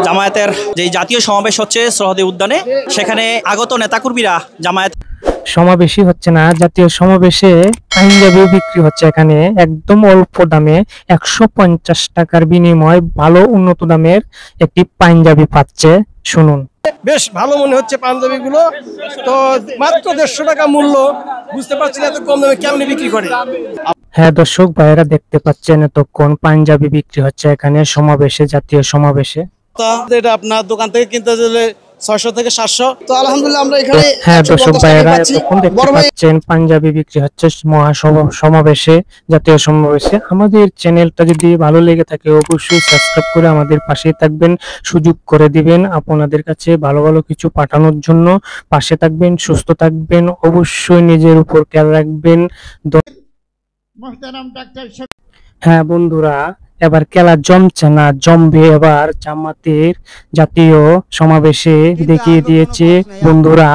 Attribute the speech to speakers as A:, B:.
A: জামায়াতের যে জাতীয় সমাবেশ হচ্ছে সরহদী উদ্যানে, সেখানে আগত নেতাকর্মীরা জামায়াত
B: সমাবেশই হচ্ছে না, জাতীয় সমাবেশে পাঞ্জাবি বিক্রি হচ্ছে এখানে একদম অল্প দামে। 150 টাকার বিনিময়ে ভালো উন্নত দামের একটি পাঞ্জাবি পাচ্ছে। শুনুন,
C: বেশ ভালো মনে হচ্ছে পাঞ্জাবি গুলো। তো মাত্র 150 টাকা মূল্য, বুঝতে পারছি না এত কম দামে কেমনে বিক্রি করে।
B: হ্যাঁ দর্শক ভাইয়েরা, দেখতে পাচ্ছেন এতক্ষণ পাঞ্জাবি বিক্রি হচ্ছে এখানে সমাবেশে, জাতীয় সমাবেশে।
D: এটা আপনার দোকান থেকে কিনতে গেলে 600 থেকে 700।
C: তো আলহামদুলিল্লাহ আমরা এখানে
B: হ্যাঁ দর্শক ভাইয়েরা, এতক্ষণ দেখতে পাচ্ছেন পাঞ্জাবি বিক্রি হচ্ছে সমাবেশে, জাতীয় সমাবেশে। আমাদের চ্যানেলটা যদি ভালো লেগে থাকে অবশ্যই সাবস্ক্রাইব করে আমাদের পাশেই থাকবেন, সুযোগ করে দিবেন আপনাদের কাছে ভালো ভালো কিছু পাঠানোর জন্য। পাশে থাকবেন, সুস্থ থাকবেন, অবশ্যই নিজের উপর খেয়াল রাখবেন। হ্যাঁ বন্ধুরা, এবার খেলা জমছে না, জমবে এবার জামাতের জাতীয় সমাবেশে দেখিয়ে দিয়েছে বন্ধুরা।